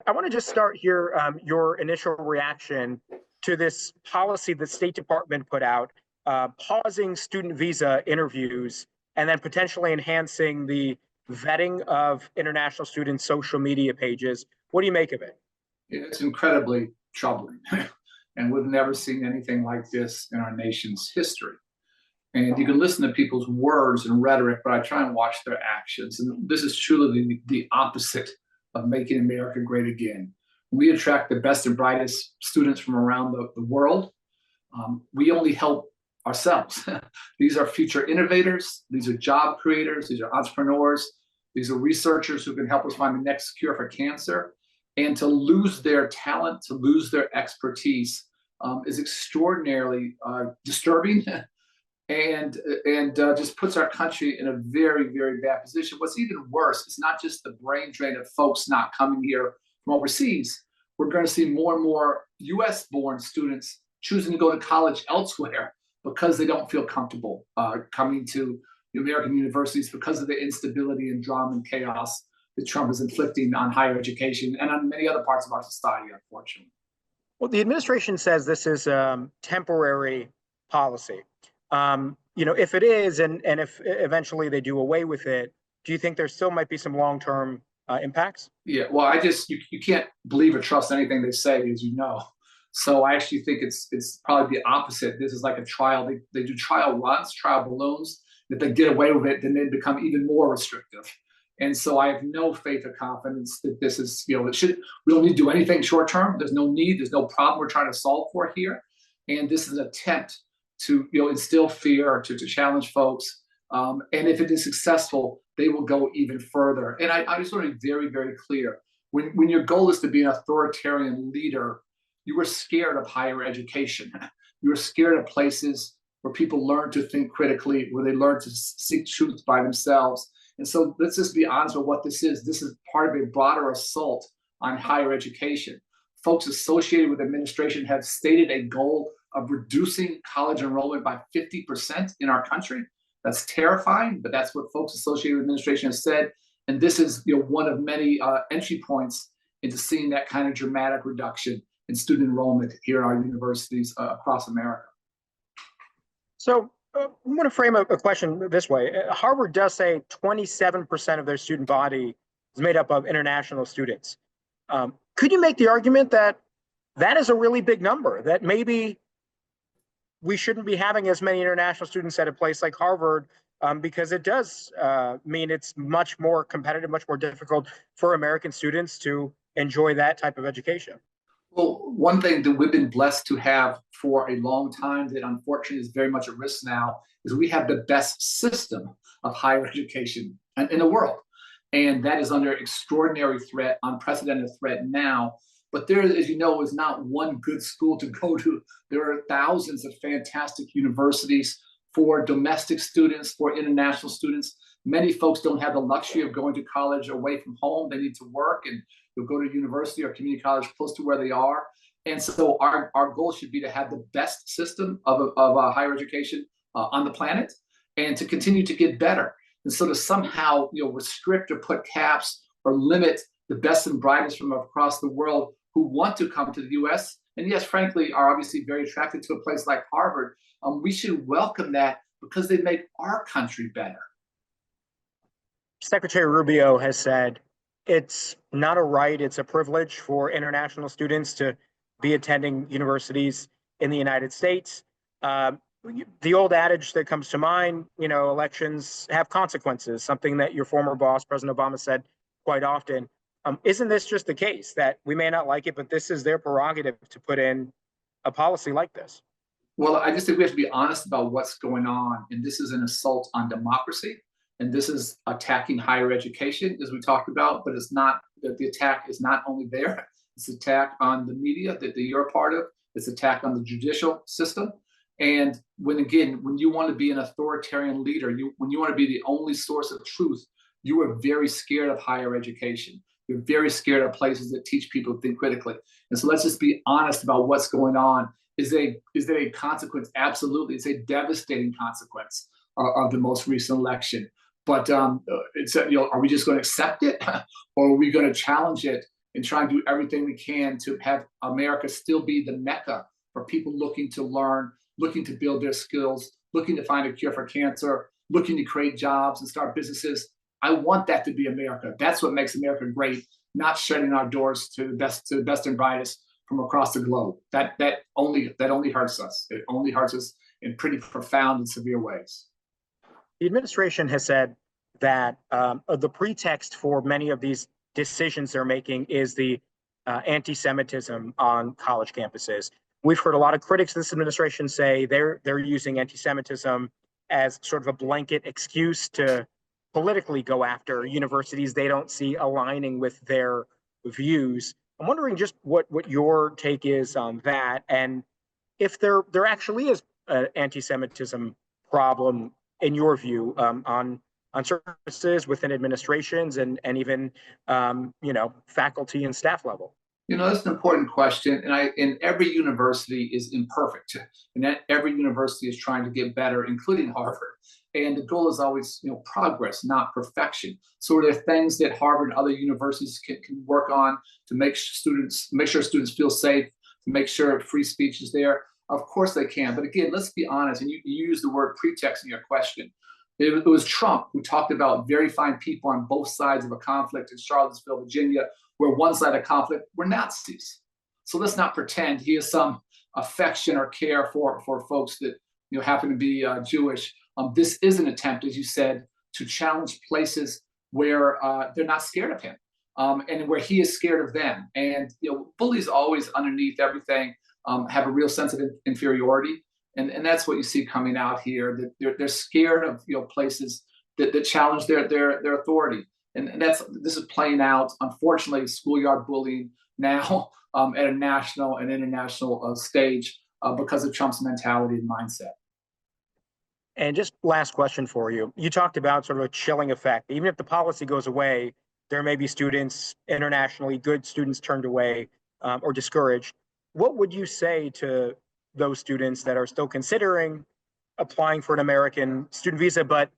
I want to just start here, your initial reaction to this policy the State Department put out, pausing student visa interviews and then potentially enhancing the vetting of international students' social media pages. What do you make of it? It's incredibly troubling. And we've never seen anything like this in our nation's history. And you can listen to people's words and rhetoric, but I try and watch their actions. And this is truly the opposite of making America great again. We attract the best and brightest students from around the world. We only help ourselves. These are future innovators. These are job creators. These are entrepreneurs. These are researchers who can help us find the next cure for cancer. And to lose their talent, to lose their expertise is extraordinarily disturbing and just puts our country in a very, very bad position. What's even worse is not just the brain drain of folks not coming here from overseas. We're going to see more and more US-born students choosing to go to college elsewhere because they don't feel comfortable coming to American universities because of the instability and drama and chaos that Trump is inflicting on higher education and on many other parts of our society, unfortunately. Well, the administration says this is temporary policy. If it is, and if eventually they do away with it, do you think there still might be some long-term impacts? Yeah, well, you can't believe or trust anything they say, as you know. So I actually think it's probably the opposite. This is like a trial. They do trial runs, trial balloons. If they get away with it, then they become even more restrictive. And so I have no faith or confidence that this is, we don't need to do anything short term. There's no need, there's no problem we're trying to solve for here. And this is an attempt to instill fear or to challenge folks. And if it is successful, they will go even further. And I just want to be very, very clear. When your goal is to be an authoritarian leader, you are scared of higher education. You are scared of places where people learn to think critically, where they learn to seek truth by themselves. And so let's just be honest with what this is. This is part of a broader assault on higher education. Folks associated with administration have stated a goal of reducing college enrollment by 50% in our country. That's terrifying, but that's what folks associated with administration have said. And this is one of many entry points into seeing that kind of dramatic reduction in student enrollment here at our universities across America. So I'm going to frame a question this way. Harvard does say 27% of their student body is made up of international students. Could you make the argument that that is a really big number, that maybe we shouldn't be having as many international students at a place like Harvard because it does mean it's much more competitive, much more difficult for American students to enjoy that type of education? Well, one thing that we've been blessed to have for a long time that unfortunately is very much at risk now is we have the best system of higher education in the world. And that is under extraordinary threat, unprecedented threat now. But there, as you know, is not one good school to go to. There are thousands of fantastic universities for domestic students, for international students. Many folks don't have the luxury of going to college away from home. They need to work and they'll go to university or community college close to where they are. And so our goal should be to have the best system of higher education on the planet and to continue to get better. And so to somehow restrict or put caps or limit the best and brightest from across the world who want to come to the US, and yes, frankly, are obviously very attracted to a place like Harvard, we should welcome that because they make our country better. Secretary Rubio has said it's not a right, it's a privilege for international students to be attending universities in the United States. The old adage that comes to mind, elections have consequences, something that your former boss, President Obama, said quite often. Isn't this just the case that we may not like it, but this is their prerogative to put in a policy like this? Well, I just think we have to be honest about what's going on. And this is an assault on democracy. And this is attacking higher education, as we talked about, but it's not, the attack is not only there, it's an attack on the media that you're a part of, it's an attack on the judicial system. And when you want to be an authoritarian leader, when you want to be the only source of truth, you are very scared of higher education. You're very scared of places that teach people to think critically. And so let's just be honest about what's going on. Is there a consequence? Absolutely. It's a devastating consequence of the most recent election. But are we just going to accept it, or are we going to challenge it and trying to do everything we can to have America still be the Mecca for people looking to learn, looking to build their skills, looking to find a cure for cancer, looking to create jobs and start businesses. I want that to be America. That's what makes America great, not shutting our doors to the best and brightest from across the globe. That only hurts us. It only hurts us in pretty profound and severe ways. The administration has said that the pretext for many of these decisions they're making is the anti-Semitism on college campuses. We've heard a lot of critics of this administration say they're using anti-Semitism as sort of a blanket excuse to politically go after universities they don't see aligning with their views. I'm wondering just what your take is on that, and if there actually is an anti-Semitism problem in your view on services within administrations and even faculty and staff level. That's an important question, and every university is imperfect, and every university is trying to get better, including Harvard. And the goal is always, progress, not perfection. So there are things that Harvard and other universities can work on to make sure students feel safe, to make sure free speech is there. Of course they can, but again, let's be honest. And you use the word pretext in your question. It was Trump who talked about very fine people on both sides of a conflict in Charlottesville, Virginia, where one side of conflict were Nazis. So let's not pretend he has some affection or care for folks that happen to be Jewish. This is an attempt, as you said, to challenge places where they're not scared of him, and where he is scared of them. And bullies always underneath everything have a real sense of inferiority, and that's what you see coming out here. That they're scared of places that challenge their authority. And this is playing out, unfortunately, schoolyard bullying now at a national and international stage because of Trump's mentality and mindset. And just last question for you. You talked about sort of a chilling effect. Even if the policy goes away, there may be students internationally, good students turned away or discouraged. What would you say to those students that are still considering applying for an American student visa, but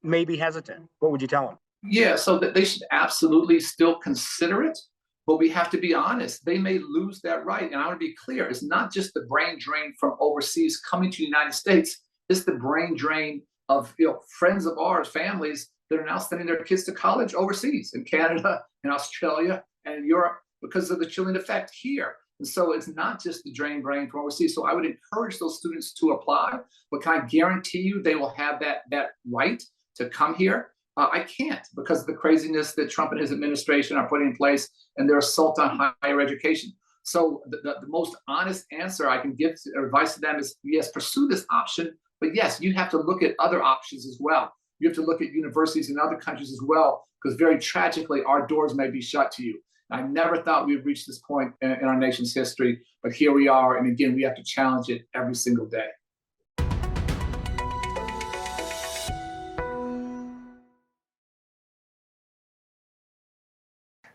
maybe hesitant? What would you tell them? Yeah, so that they should absolutely still consider it, but we have to be honest. They may lose that right. And I want to be clear, it's not just the brain drain from overseas coming to the United States. It's the brain drain of friends of ours, families that are now sending their kids to college overseas in Canada, in Australia, and in Europe because of the chilling effect here. And so it's not just the drain brain from overseas. So I would encourage those students to apply, but can I guarantee you they will have that right to come here? I can't, because of the craziness that Trump and his administration are putting in place and their assault on higher education. So the most honest answer I can give advice to them is, yes, pursue this option, but yes, you have to look at other options as well. You have to look at universities in other countries as well, because very tragically, our doors may be shut to you. I never thought we would reach this point in our nation's history, but here we are. And again, we have to challenge it every single day.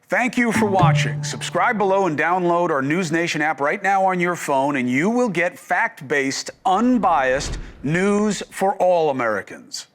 Thank you for watching. Subscribe below and download our NewsNation app right now on your phone, and you will get fact-based, unbiased news for all Americans.